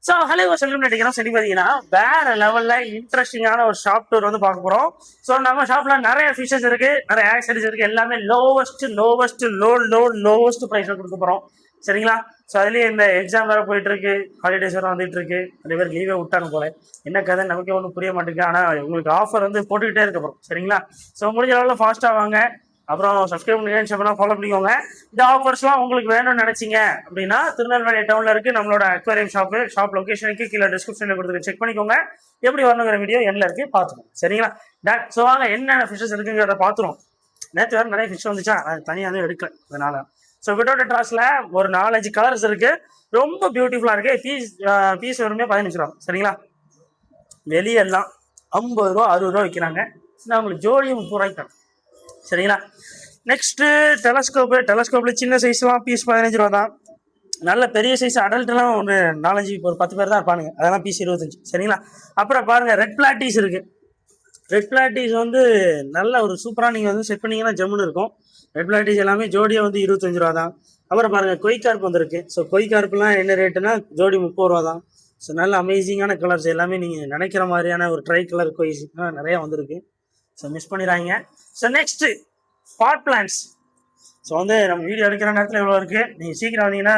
So hello செல்லும் நினைக்கிறோம். சரி பார்த்தீங்கன்னா வேற லெவல்ல இன்ட்ரெஸ்டிங்கான ஒரு ஷாப் டூர் வந்து பார்க்க போறோம். ஸோ நம்ம ஷாப்ல நிறைய ஃபிஷஸ் இருக்கு, நிறைய ஆக்சரிஸ் இருக்கு, எல்லாமே லோவஸ்ட் ப்ரைஸ்ல கொடுக்க போறோம். சரிங்களா? ஸோ அதுலயே இந்த எக்ஸாம் வேற போயிட்டு இருக்கு, ஹாலிடேஸ் வேற வந்துட்டு இருக்கு, நிறைய பேர் லீவே விட்டாங்க போல. என்ன கதை நமக்கே ஒன்றும் புரிய மாட்டேங்குது. ஆனா உங்களுக்கு ஆஃபர் வந்து போட்டுக்கிட்டே இருக்க போறோம். சரிங்களா? ஸோ முடிஞ்ச அளவில் ஃபாஸ்டா வாங்க. அப்புறம் சப்ஸ்கிரைப் பண்ணி ஃபாலோ பண்ணிக்கோங்க. இந்த ஆஃபர்ஸ்லாம் உங்களுக்கு வேணும்னு நினைச்சீங்க அப்படின்னா திருநெல்வேலி டவுன்ல இருக்கு நம்மளோட அக்வேரியம் ஷாப் லொகேஷனுக்கு கீழே டிஸ்கிரிப்ஷன்ல கொடுத்து செக் பண்ணிக்கோங்க. எப்படி வரணுங்கிற வீடியோ எண்ணில் இருக்கு பார்த்துக்கோங்க. சரிங்களா? ஸோ வாங்க என்னென்ன ஃபிஷஸ் இருக்குங்கிறத பார்த்துருவோம். நேற்று வேறு நிறைய ஃபிஷ் வந்துச்சா, அது தனியாக வந்து எடுக்கல அதனால. ஸோ விட்டோட ட்ராஸ்ல ஒரு 4-5 கலர்ஸ் இருக்கு, ரொம்ப பியூட்டிஃபுல்லா இருக்கு. பீஸ் வருமே 15 ரூபா. சரிங்களா? வெளியெல்லாம் 50 ரூபா 60 ரூபா விற்கிறாங்க. நான் உங்களுக்கு ஜோடியும் 30 ரூபாய்க்கு தரேன். சரிங்களா? நெக்ஸ்ட் டெலஸ்கோப்ல சின்ன சைஸ்லாம் பீஸ் 15 ரூபா தான். நல்ல பெரிய சைஸ் அடல்ட்லாம் ஒரு 4-5 ஒரு 10 பேர் தான் இருப்பானுங்க, அதெல்லாம் பீஸ் 25. சரிங்களா? அப்புறம் பாருங்க ரெட் பிளாட்டிஸ் இருக்கு. ரெட் பிளாட்டிஸ் வந்து நல்ல ஒரு சூப்பராக நீங்கள் வந்து செட் பண்ணீங்கன்னா ஜம்முன்னு இருக்கும். ரெட் பிளாட்டிஸ் எல்லாமே ஜோடியாக வந்து 25 ரூபா தான். அப்புறம் பாருங்க கொய் கார்ப் வந்துருக்கு. ஸோ கொய் கார்ப்லாம் என்ன ரேட்டுனா ஜோடி 30 ரூபா தான். ஸோ நல்ல அமேசிங்கான கலர்ஸ் எல்லாமே நீங்கள் நினைக்கிற மாதிரியான ஒரு ட்ரை கலர் கொய்ஸ் நிறையா வந்திருக்கு. ஸோ மிஸ் பண்ணிடுறாங்க. ஸோ நெக்ஸ்ட் பாட் பிளான்ஸ். ஸோ வந்து நம்ம வீடியோ எடுக்கிற நேரத்தில் இவ்வளோ இருக்குது, நீங்கள் சீக்கிரம் வந்தீங்கன்னா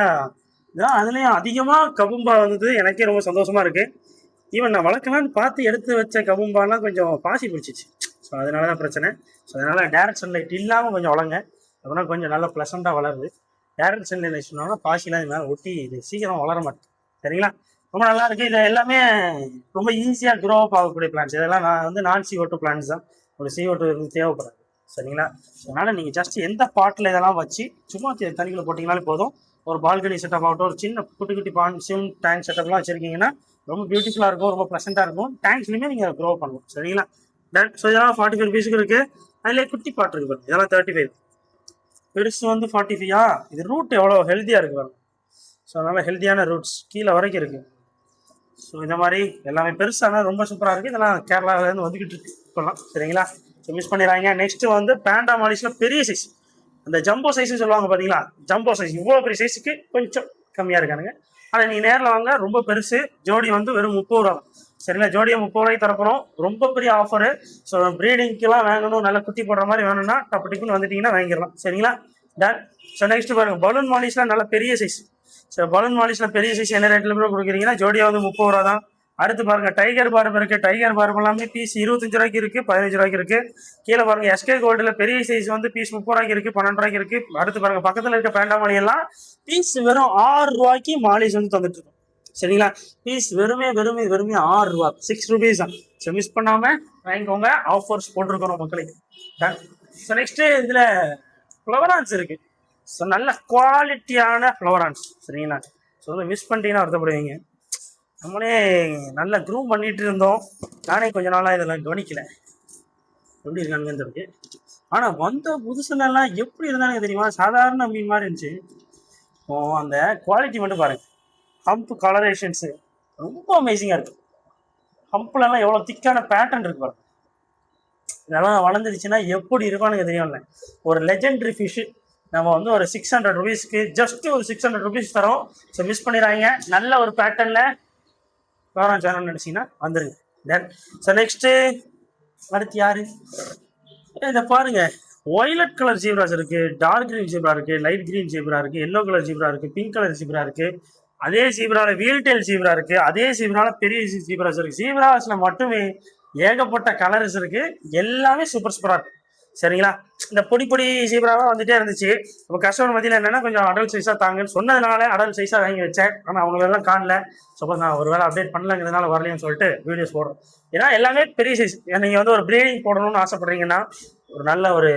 இதான். அதுலேயும் அதிகமாக கபும்பா வந்தது எனக்கே ரொம்ப சந்தோஷமாக இருக்குது. ஈவன் நான் வளர்க்கலான்னு பார்த்து எடுத்து வச்ச கபும்பாலாம் கொஞ்சம் பாசி பிடிச்சிச்சு. ஸோ அதனால தான் பிரச்சனை. ஸோ அதனால் டேரக்ட் சன்லைட் இல்லாமல் கொஞ்சம் வளங்க, அப்படின்னா கொஞ்சம் நல்லா ப்ளசண்ட்டாக வளருது. டேரக்ட் சன்லைட் சொன்னாலும் பாசிலாம் இது மேலே ஒட்டி இது சீக்கிரம் வளர மாட்டேன். சரிங்களா? ரொம்ப நல்லா இருக்குது. இது எல்லாமே ரொம்ப ஈஸியாக க்ரோ அப் ஆகக்கூடிய பிளான்ஸ். இதெல்லாம் நான் வந்து நான் CO2 பிளான்ஸ் தான். ஒரு CO2 தேவைப்படாது. சரிங்களா? அதனால் நீங்கள் ஜஸ்ட் எந்த பாட்டில் இதெல்லாம் வச்சு சும்மா தண்ணிக்குள்ள போட்டிங்கனாலே போதும். ஒரு பால்கனி செட்டப் ஆகட்டும், ஒரு சின்ன குட்டி குட்டி சிம் டேங்க் செட்டப்லாம் வச்சுருக்கீங்கன்னா ரொம்ப பியூட்டிஃபுல்லாக இருக்கும், ரொம்ப ப்ளசண்ட்டாக இருக்கும். டேங்க்ஸ்லையுமே நீங்கள் க்ரோ பண்ணணும். சரிங்களா? ஸோ இதெல்லாம் 45 பீஸுக்கு இருக்குது. அதிலே குட்டி பாட்டு இருக்குது பாருங்க, இதெல்லாம் 35. பெருசு வந்து 45. இது ரூட் எவ்வளோ ஹெல்த்தியாக இருக்குது பாருங்க. ஸோ அதனால் ஹெல்த்தியான ரூட்ஸ் கீழே வரைக்கும் இருக்குது. ஸோ இந்த மாதிரி எல்லாமே பெருசாக ரொம்ப சூப்பராக இருக்குது. இதெல்லாம் கேரளாவிலேருந்து வந்துக்கிட்டு இருக்கு இப்போலாம். சரிங்களா? ஸோ மிஸ் பண்ணிடுறாங்க. நெக்ஸ்ட் வந்து பேண்டா மாலிஸில் பெரிய சைஸ், அந்த ஜம்போ சைஸ்ன்னு சொல்லுவாங்க பார்த்தீங்களா, ஜம்போ சைஸ். இவ்வளோ பெரிய சைஸுக்கு கொஞ்சம் கம்மியாக இருக்கானுங்க. ஆனால் நீங்கள் நேரில் வாங்க, ரொம்ப பெருசு. ஜோடி வந்து வெறும் 30 ரூபா. சரிங்களா? ஜோடியை 30 ரூபாய்க்கு தரப்போம். ரொம்ப பெரிய ஆஃபரு. ஸோ ப்ரீடிங்க்கெல்லாம் வாங்கணும், நல்லா குட்டி போடுற மாதிரி வேணும்னா டப்பு டிப்புன்னு வந்துட்டிங்கன்னா வாங்கிடலாம். சரிங்களா? டன். ஸோ நெக்ஸ்ட் பாருங்கள் பலூன் மாலிஸ்லாம் நல்ல பெரிய சைஸ். ஸோ பலூன் மாலிஸில் பெரிய சைஸ் என்ன ரேட்டில் கூட கொடுக்குறீங்கன்னா ஜோடியாக வந்து 30 ரூபா தான். அடுத்து பாருங்க டைகர் பார்ப் இருக்கு. டைகர் பார்ப் எல்லாமே பீஸ் 25 ரூபாய்க்கு இருக்கு, 15 ரூபாய்க்கு இருக்கு. கீழே பாருங்க SK கோல்டுல பெரிய சைஸ் வந்து பீஸ் 30 ரூபாய்க்கு இருக்கு, 12 ரூபாய்க்கு இருக்கு. அடுத்து பாருங்க பக்கத்துல இருக்க பேண்டா மாலி எல்லாம் பீஸ் வெறும் 6 ரூபாய்க்கு மாலிஸ் வந்து தந்துட்டு இருக்கோம். சரிங்களா? பீஸ் வெறுமே 6 ரூபா, 6 ருபீஸ் தான். ஸோ மிஸ் பண்ணாம வாங்கிக்கோங்க. ஆஃபர்ஸ் போட்டிருக்கிறோம் மக்களுக்கு. ஸோ நெக்ஸ்ட் இதுல ஃப்ளவரான்ஸ் இருக்கு. ஸோ நல்ல குவாலிட்டியான ஃப்ளவரான்ஸ். சரிங்களா? ஸோ வந்து மிஸ் பண்ணிட்டீங்கன்னா வருத்தப்படுவீங்க. நம்மளே நல்லா க்ரூம் பண்ணிட்டு இருந்தோம். நானே கொஞ்ச நாளாக இதெல்லாம் கவனிக்கல எப்படி இருக்கானுங்கன்னு இருக்கு. ஆனால் வந்த புதுசுலலாம் எப்படி இருந்தானுங்க தெரியுமா? சாதாரண மீன் மாதிரி இருந்துச்சு. அந்த குவாலிட்டி மட்டும் பாருங்க. ஹம்ப் கலரேஷன்ஸு ரொம்ப அமேசிங்காக இருக்கு. ஹம்ப்லலாம் எவ்வளோ திக்கான பேட்டர்ன் இருக்கு பாருங்க. இதெல்லாம் வளர்ந்துருச்சுன்னா எப்படி இருக்கானுங்க தெரியும்ல. ஒரு லெஜெண்டரி ஃபிஷ்ஷு நம்ம வந்து ஒரு 600 ருபீஸ்க்கு ஜஸ்ட் ஒரு 600 ருபீஸ் தரோம். ஸோ மிஸ் பண்ணிடுறாங்க. நல்ல ஒரு பேட்டர்னில் கவனம் சேனல் நினச்சிங்கன்னா வந்துருங்க. தென் ஸோ நெக்ஸ்ட்டு அடுத்து யாரு இதை பாருங்க. ஒய்லட் கலர் ஜீப்ராஸ் இருக்கு, டார்க் கிரீன் ஜீப்ரா இருக்கு, லைட் கிரீன் ஜீப்ரா இருக்கு, எல்லோ கலர் ஜீப்ரா இருக்கு, பிங்க் கலர் ஜீப்ரா இருக்கு. அதே ஜீப்ரால வீல் டெயில் ஜீப்ரா இருக்கு, அதே ஜீப்ரால பெரிய ஜீப்ராஸ் இருக்கு. ஜீப்ராஸ்ல மட்டுமே ஏகப்பட்ட கலர்ஸ் இருக்கு, எல்லாமே சூப்பர் சூப்பரா இருக்கு. சரிங்களா? இந்த பொடி ஜீப்ராவா வந்துட்டே இருந்துச்சு. இப்போ கஸ்டமர் மத்தியில் என்னன்னா கொஞ்சம் அடல்ட் சைஸாக தாங்கன்னு சொன்னதுனால அடல்ட் சைஸாக வாங்கி வச்சேன். ஆனால் அவங்களெல்லாம் காணல. சப்போஸ் நான் ஒரு வேளை அப்டேட் பண்ணலங்கிறதுனால வரலைன்னு சொல்லிட்டு வீடியோஸ் போடுறோம். ஏன்னா எல்லாமே பெரிய சைஸ். நீங்கள் வந்து ஒரு ப்ரீடிங் போடணும்னு ஆசைப்படுறீங்கன்னா ஒரு நல்ல ஒரு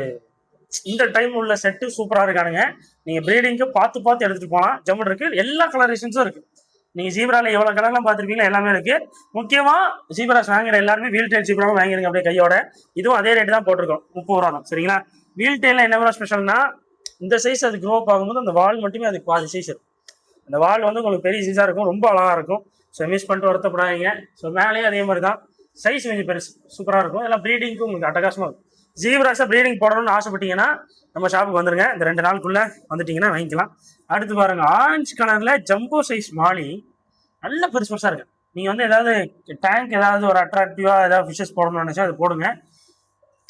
இந்த டைம் உள்ள செட்டு சூப்பராக இருக்கானுங்க. நீங்கள் ப்ரீடிங்க்கு பார்த்து எடுத்துகிட்டு போகலாம். ஜம்மு இருக்கு, எல்லா கலரேஷன்ஸும் இருக்குது. நீங்கள் ஜீப்ரால எவ்வளோ கலர்லாம் பார்த்துருப்பீங்களா, எல்லாமே இருக்குது. முக்கியமாக ஜீப்ராஸ் வாங்குற எல்லாருமே வீல் டெயில் ஜீப்ராவும் வாங்கிடுங்க அப்படியே கையோட. இதுவும் அதே ரேட்டு தான் போட்டிருக்கோம், 30 ரூபா தான். சரிங்களா? வீல் டெயிலில் என்ன ஸ்பெஷல்னா இந்த சைஸ் அது க்ரோ அப் ஆகும்போது அந்த வால் மட்டுமே அதுக்கு பாதி சைஸ் இருக்கும். அந்த வால் வந்து உங்களுக்கு பெரிய சைஸாக இருக்கும், ரொம்ப அழகாக இருக்கும். ஸோ மிஸ் பண்ணிட்டு வருத்தப்படாதீங்க. ஸோ மேலேயே அதே மாதிரி தான் சைஸ் கொஞ்சம் பெருசு சூப்பராக இருக்கும். எல்லாம் ப்ரீடிங்க்கு உங்களுக்கு அட்டகாசமாக இருக்கும். ஜீப்ராஸை ப்ரீடிங் போடணும்னு ஆசைப்பட்டீங்கன்னா நம்ம ஷாப்புக்கு வந்துருங்க. இந்த 2 நாளுக்குள்ளே வந்துட்டிங்கன்னா வாங்கிக்கலாம். அடுத்து பாருங்கள் ஆரஞ்சு கலரில் ஜம்போ சைஸ் மாலி. நல்ல பெருசு பெருசாக இருக்கு. நீங்கள் வந்து ஏதாவது டேங்க் ஏதாவது ஒரு அட்ராக்டிவாக ஏதாவது ஃபிஷஸ் போடணும்னு நினச்சா அது போடுங்க.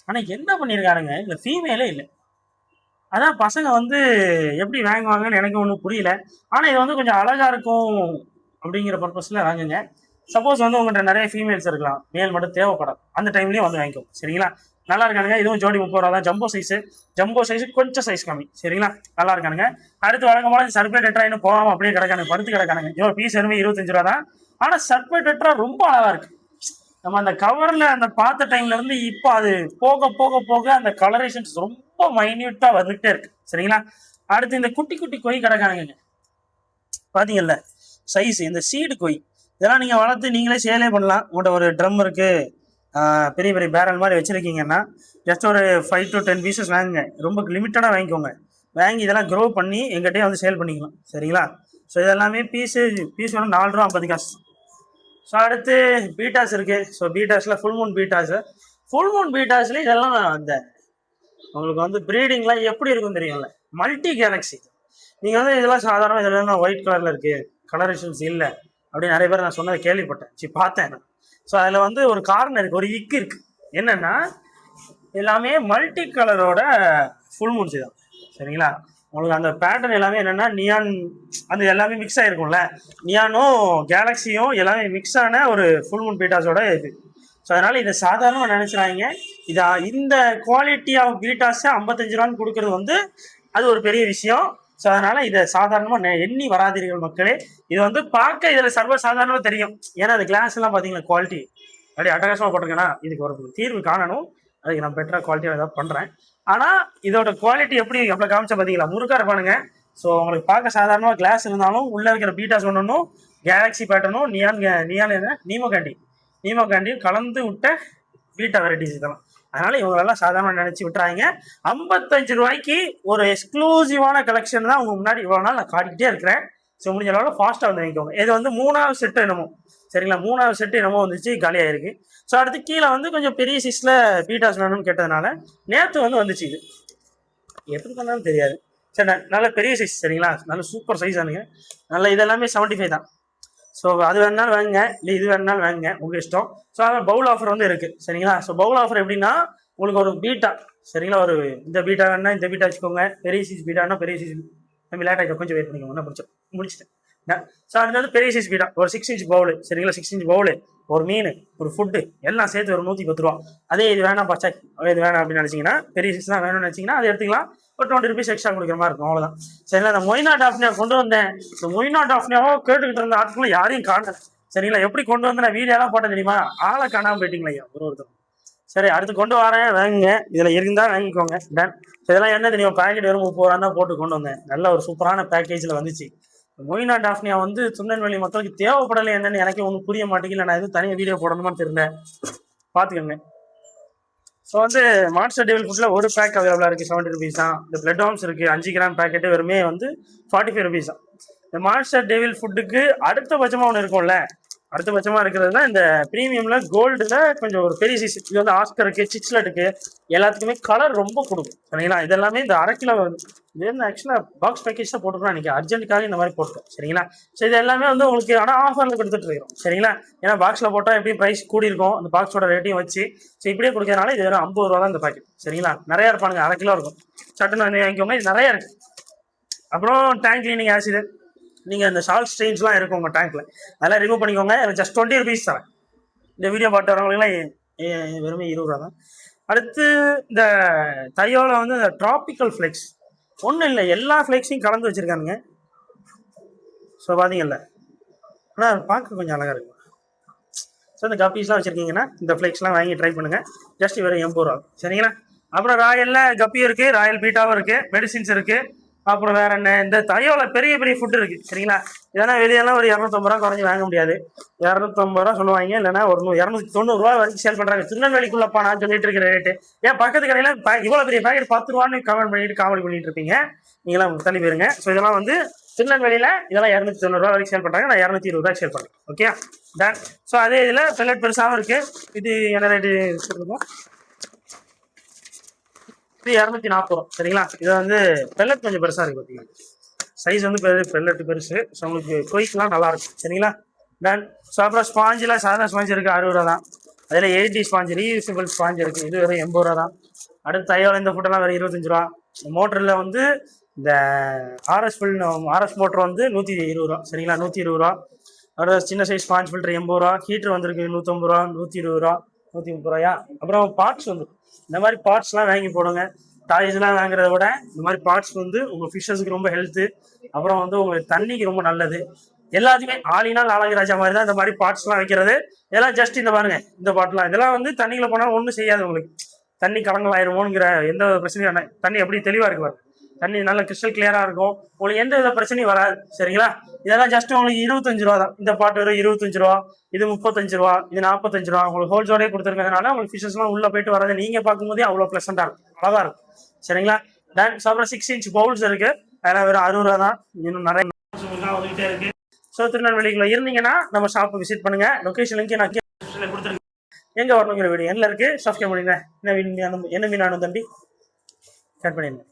ஆனால் என்ன பண்ணியிருக்காருங்க, இல்லை ஃபீமேலே இல்லை. அதான் பசங்க வந்து எப்படி வாங்குவாங்கன்னு எனக்கு ஒன்றும் புரியல. ஆனால் இது வந்து கொஞ்சம் அழகாக இருக்கும் அப்படிங்கிற பர்பஸில் வாங்குங்க. சப்போஸ் வந்து உங்கள்கிட்ட நிறைய ஃபீமேல்ஸ் இருக்கலாம், மேல் மட்டும் தேவைப்படும், அந்த டைம்லேயும் வந்து வாங்கிக்கோ. சரிங்களா? நல்லா இருக்கானுங்க. இதுவும் ஜோடி 30 ரூபா தான். ஜம்போ சைஸு கொஞ்சம் சைஸ் கம்மி. சரிங்களா? நல்லா இருக்கானுங்க. அடுத்து வழக்கமான சர்பே டெட்ரா இன்னும் போகாமல் அப்படியே கிடக்கானுங்க, படுத்து கிடக்கானுங்க. பீஸ் எருமை 25 ரூபா தான். ஆனால் சர்பே டெட்ரா ரொம்ப அழகா இருக்கு. நம்ம அந்த கவர்ல அந்த பார்த்த டைம்ல இருந்து இப்போ அது போக போக போக அந்த கலரேஷன்ஸ் ரொம்ப மைன்யூட்டா வந்துகிட்டே இருக்கு. சரிங்களா? அடுத்து இந்த குட்டி குட்டி கொய் கிடக்கானுங்க, பாத்தீங்கல்ல சைஸ், இந்த சீடு கொய் இதெல்லாம் நீங்க வளர்த்து நீங்களே சேலே பண்ணலாம். உங்கள்கிட்ட ஒரு ட்ரம் இருக்கு, பெரிய பெரிய பேரல் மாதிரி வச்சிருக்கீங்கன்னா ஜஸ்ட் ஒரு 5 to 10 பீசஸ் வாங்குங்க. ரொம்ப லிமிட்டடாக வாங்கிக்கோங்க. வாங்கி இதெல்லாம் க்ரோ பண்ணி எங்கிட்டே வந்து சேல் பண்ணிக்கலாம். சரிங்களா? ஸோ இதெல்லாமே பீஸ் வேணும் 4 ரூபா 50 காசு. ஸோ அடுத்து பீட்டாஸ் இருக்கு. ஸோ பீட்டாஸில் ஃபுல் மூன் பீட்டாஸ்ல இதெல்லாம் அந்த உங்களுக்கு வந்து ப்ரீடிங்லாம் எப்படி இருக்குன்னு தெரியும்ல, மல்டி கேலக்ஸி. நீங்கள் வந்து இதெல்லாம் சாதாரண இதெல்லாம் ஒயிட் கலரில் இருக்குது, கலரேஷன்ஸ் இல்லை அப்படின்னு நிறைய பேர் நான் சொன்னதை கேள்விப்பட்டேன், பார்த்தேன். ஸோ அதில் வந்து ஒரு காரணம் இருக்குது, ஒரு இக்கு இருக்குது. என்னென்னா எல்லாமே மல்டி கலரோட ஃபுல் மூன்ஸ் தான். சரிங்களா? உங்களுக்கு அந்த பேட்டர்ன் எல்லாமே என்னென்னா நியான், அது எல்லாமே மிக்ஸ் ஆகிருக்கும்ல, நியானும் கேலக்ஸியும் எல்லாமே மிக்ஸ் ஆன ஒரு ஃபுல் மூன் பீட்டாஸோட இது. ஸோ அதனால் இதை சாதாரணமாக நினச்சிடாங்க. இந்த குவாலிட்டி ஆஃப் பீட்டாஸை 55 ரூபான்னு கொடுக்குறது வந்து அது ஒரு பெரிய விஷயம். ஸோ அதனால் இதை சாதாரணமாக எண்ணி வராதீர்கள் மக்களே. இது வந்து பார்க்க இதில் சர்வ சாதாரணமாக தெரியும். ஏன்னா அது கிளாஸ் எல்லாம் பார்த்தீங்கன்னா குவாலிட்டி அப்படியே அட்டகாசமாக போட்டிருக்கேன்னா இதுக்கு ஒரு தீர்வு காணணும். அதுக்கு நான் பெட்டராக குவாலிட்டியாக ஏதாவது பண்ணுறேன். ஆனால் இதோட குவாலிட்டி எப்படி எவ்வளோ காமிச்சா பார்த்தீங்களா, முறுக்கா இருப்பானுங்க. ஸோ உங்களுக்கு பார்க்க சாதாரணமாக கிளாஸ் இருந்தாலும் உள்ளே இருக்கிற பீட்டாஸ் ஒன்றும் கேலக்ஸி பேட்டர்னும் நீமோ கேண்டியும் கலந்து விட்ட பீட்டா வெரைட்டிஸ் இதெல்லாம். அதனால இவங்களெல்லாம் சாதாரண நினைச்சு விட்டுறாங்க. 55 ரூபாய்க்கு ஒரு எக்ஸ்க்ளூசிவான கலெக்ஷன் தான் உங்க முன்னாடி இவ்வளோ நாள் நான் காட்டிக்கிட்டே இருக்கிறேன். ஸோ முடிஞ்ச அளவில் ஃபாஸ்ட்டாக வந்து வாங்கிக்கோங்க. இது வந்து 3வது செட்டு என்னமோ, சரிங்களா? 3வது செட்டு என்னமோ வந்துச்சு, காலியாயிருக்கு. ஸோ அடுத்து கீழே வந்து கொஞ்சம் பெரிய சைஸில் பீட்டாஸ் வேணும்னு கேட்டதுனால நேற்று வந்து வந்துச்சு. இது எப்படி பண்ணாலும் தெரியாது. சரி, நல்ல பெரிய சைஸ். சரிங்களா? நல்ல சூப்பர் சைஸ் ஆனுங்க. நல்ல இதெல்லாமே 75 தான். ஸோ அது வேணுனாலும் வாங்குங்க, இல்லை இது வேணுனாலும் வாங்குங்க, உங்கள் இஷ்டம். ஸோ அதான் பவுல் ஆஃபர் வந்து இருக்குது. சரிங்களா? ஸோ பவுல் ஆஃபர் எப்படின்னா உங்களுக்கு ஒரு பீட்டா, சரிங்களா, ஒரு இந்த பீட்டா வேணுன்னா இந்த பீட்டா வச்சுக்கோங்க. பெரிய சைஸ் பீட்டானா பெரிய சைஸ், நம்ம லேட்டாக கொஞ்சம் வெயிட் பண்ணிக்கோங்க, என்ன முடிச்சிட்டேன். ஸோ அது வந்து பெரிய சைஸ் பீட்டா, ஒரு 6 inch பவுலு. சரிங்களா? 6 inch பவுலு, ஒரு மீன், ஒரு ஃபுட்டு எல்லாம் சேர்த்து ஒரு 110 ரூபா. அதே இது வேணாம் பச்சை, இது வேணாம் அப்படின்னு நினச்சிங்கன்னா, பெரிய சைஸ் தான் வேணும்னு நினச்சிங்கன்னா அதை எடுத்துக்கலாம். ஒரு 20 rupees எக்ஸ்ட்ரா கொடுக்குற மாதிரி இருக்கும், அவ்வளோதான். சரிங்களா? அந்த மொய்னா டாஃப்னியா கொண்டு வந்தேன். இந்த மொய்னா டாஃப்னியாவோ கேட்டுக்கிட்டு இருந்த ஆட்களும் யாரையும் காணல. சரிங்களா? எப்படி கொண்டு வந்து நான் வீடியோலாம் போட்டேன் தெரியுமா? ஆளை காணாமல் போயிட்டீங்களா ஐயா ஒருத்தர். சரி, அடுத்து கொண்டு வரேன், வாங்குங்க. இதில் இருந்தால் வாங்கிக்கோங்க. டன். இதெல்லாம் என்ன தெரியும், பேக்கெட் வெறும் 30 ரூபா தான் போட்டு கொண்டு வந்தேன். நல்ல ஒரு சூப்பரான பேக்கேஜில் வந்துச்சு. மொய்னா டாஃப்னியா வந்து திருநெல்வேலி மக்களுக்கு தேவைப்படலை என்னன்னு எனக்கு ஒன்றும் புரிய மாட்டேங்கல. நான் எதுவும் தனியாக வீடியோ போடணுமான்னு தெரியல, பார்த்துக்கோங்க. ஸோ வந்து மான்ஸ்டர் டெவில் ஃபுட்டில் ஒரு பேக் அவைலபிளாக இருக்குது, 70 rupees தான். இந்த பிளட் ஹார்ம்ஸ் இருக்குது 5 கிராம் பேக்கெட்டு வெறுமே வந்து 45 rupees தான். இந்த மான்ஸ்டர் டெவில் ஃபுட்டுக்கு அடுத்தபட்சமாக ஒன்று இருக்கும்ல, அடுத்தபட்சமாக இருக்கிறது தான் இந்த ப்ரீமியமில் கோல்டில் கொஞ்சம் ஒரு பெரிய சைஸ். இது வந்து ஆஸ்கருக்கு, சிக்ஸ்லெட்டுக்கு எல்லாத்துக்குமே கலர் ரொம்ப கொடுக்கும். சரிங்களா? இதெல்லாமே இந்த 1/2 கிலோ இது வந்து ஆக்சுவலாக பாக்ஸ் பேக்கேஜ் தான் போட்டுருக்கோம். இன்றைக்கி அர்ஜென்ட்டுக்காக இந்த மாதிரி போட்டோம். சரிங்களா? ஸோ இது எல்லாமே வந்து உங்களுக்கு ஆனால் ஆஃபரில் கொடுத்துட்டு இருக்கிறோம். சரிங்களா? ஏன்னா பாக்ஸில் போட்டால் எப்படியும் ப்ரைஸ் கூடி இருக்கும், அந்த பாக்ஸோட ரேட்டையும் வச்சு. ஸோ இப்படியே கொடுக்கறதுனால இது வெறும் 50 ரூபா தான் இந்த பாக்கெட். சரிங்களா? நிறையா இருப்பானுங்க, 1/2 கிலோ இருக்கும். சட்டுன்னு வந்து வாங்கிக்கோங்க, இது நிறையா இருக்குது. அப்புறம் டேங்க் கிளீனிங் ஆசிட், நீங்கள் இந்த சால்ட் ஸ்ட்ரெயின்ஸ்லாம் இருக்கும் உங்கள் டேங்க்கில், அதெல்லாம் ரிமூவ் பண்ணிக்கோங்க. எனக்கு ஜஸ்ட் 20 rupees தரேன். இந்த வீடியோ பார்த்து வரவங்களுக்குலாம் வெறுமே 20 ரூபா தான். அடுத்து இந்த தையோவில் வந்து இந்த ட்ராபிக்கல் ஃப்ளெக்ஸ், ஒன்றும் இல்லை, எல்லா ஃப்ளெக்ஸையும் கலந்து வச்சுருக்கானுங்க. ஸோ பார்த்தீங்கல்ல, ஆனால் பார்க்க கொஞ்சம் அழகாக இருக்கும். ஸோ இந்த கப்பீஸ்லாம் வச்சுருக்கீங்கன்னா இந்த ஃப்ளெக்ஸ்லாம் வாங்கி ட்ரை பண்ணுங்கள். ஜஸ்ட் வெறும் 80 ரூபா. சரிங்களா? அப்புறம் ராயலில் கப்பியும் இருக்குது, ராயல் பீட்டாவும் இருக்குது, மெடிசின்ஸ் இருக்குது. அப்புறம் வேற என்ன, இந்த தையோவில் பெரிய பெரிய ஃபுட்டு இருக்குது. சரிங்களா? இதெல்லாம் வெளியெல்லாம் ஒரு 250 ரூபா குறைஞ்சி வாங்க முடியாது. 250 ரூபா சொல்லுவாங்க, இல்லைன்னா ஒரு 290 ரூபா வரைக்கும் சேல் பண்ணுறாங்க. திருநெல்வேலிக்குள்ளப்பா நான் சொல்லிட்டு இருக்கிற ரேட்டு. ஏன் பக்கத்து கடையில் இவ்வளோ பெரிய பேக்கெட் 10 ரூபான்னு கமெண்ட் பண்ணிட்டு காமெடி பண்ணிட்டு இருப்பீங்க, நீங்களாம் தள்ளி போயிருங்க. ஸோ இதெல்லாம் வந்து திருநெல்வேலியில் இதெல்லாம் 290 ரூபா வரைக்கும் சேல் பண்ணுறாங்க, நான் 220 ரூபா சேல் பண்ணுறேன். Okay done. ஸோ அதே இதில் பெல்லட் பெருசாகவும் இருக்குது. இது என்ன ரேட்டு இருக்கும்? இது 240 ரூபா. சரிங்களா? இது வந்து பெல்லட் கொஞ்சம் பெருசாக இருக்குது, பார்த்தீங்கன்னா சைஸ் வந்து பெல்லட் பெருசு. ஸோ உங்களுக்கு கொய்க்கெலாம் நல்லாயிருக்கும். சரிங்களா? டன். ஸோ அப்புறம் ஸ்பாஞ்சில் சாதா ஸ்பாஞ்ச் இருக்குது 60 ரூபா தான். அதில் 80 ஸ்பாஞ்ச் ரீயூசபிள் ஸ்பாஞ்ச் இருக்குது, இது வெறும் 80 ரூபா தான். அடுத்து தையோல இந்த ஃபுட்டெல்லாம் வெறும் 25 ரூபா. மோட்டரில் வந்து இந்த ஆர்எஸ் மோட்டர் வந்து 120 ரூபா. சரிங்களா, 120 ரூபா. அடுத்து சின்ன சைஸ் ஸ்பாஞ்ச் ஃபில்டர் 80 ரூபா. ஹீட்டர் வந்துருக்கு 150 ரூபா, 120 ரூபா, 130 ரூபாயா. அப்புறம் பார்ட்ஸ் வந்து இந்த மாதிரி பார்ட்ஸ்லாம் வாங்கி போடுங்க. டாய்ஸ்லாம் வாங்குறத விட இந்த மாதிரி பார்ட்ஸ் வந்து உங்கள் ஃபிஷ்ஷஸுக்கு ரொம்ப ஹெல்த்து. அப்புறம் வந்து உங்களுக்கு தண்ணிக்கு ரொம்ப நல்லது. எல்லாத்தையுமே ஆளினால் அழகுராஜா மாதிரி தான் இந்த மாதிரி பார்ட்ஸ்லாம் வைக்கிறது. இதெல்லாம் ஜஸ்ட் இந்த பாருங்க, இந்த பாட்டெலாம் இதெல்லாம் வந்து தண்ணியில் போனாலும் ஒன்றும் செய்யாது உங்களுக்கு. தண்ணி கலங்கலாயிருமோங்கிற எந்த பிரச்சனையும் வேணாம். தண்ணி எப்படி தெளிவாக இருக்கு பாருங்க, தண்ணி நல்ல கிறிஸ்டல் கிளியராக இருக்கும், உங்களுக்கு எந்த வித பிரச்சனையும் வராது. சரிங்களா, இதெல்லாம் ஜஸ்ட் உங்களுக்கு 25 ரூபா தான். இந்த பாட்டு வரும் 25 ரூபா, இது 35 ரூபா, இது 45 ரூபா. உங்களுக்கு ஹோல்ஸோடய கொடுத்துருக்கிறதுனால உங்களுக்கு ஃபிஷஸ்லாம் உள்ளே போயிட்டு வரது நீங்கள் பார்க்கும்போதே அவ்வளோ ப்ளசண்டாக இருக்கும், அழகாக இருக்கும். சரிங்களா, டன். அப்புறம் 6 inch பவுல்ஸ் இருக்கு, அதெல்லாம் வெறும் 60 ரூபா தான். இன்னும் நிறைய வந்துகிட்டே இருக்கு. ஸோ திருநெல்வேலிக்குள்ள இருந்தீங்கன்னா நம்ம ஷாப்பை விசிட் பண்ணுங்க. லொகேஷன் லிங்க் நான் கொடுத்துருக்கேன். எங்கே வரணுங்கிற வீடியோ என்ன இருக்கு, சப்ஸ்கிரைப் பண்ணுங்க. என்ன மீன் ஆனந்தம் தம்பி கட் பண்ணிடுங்க.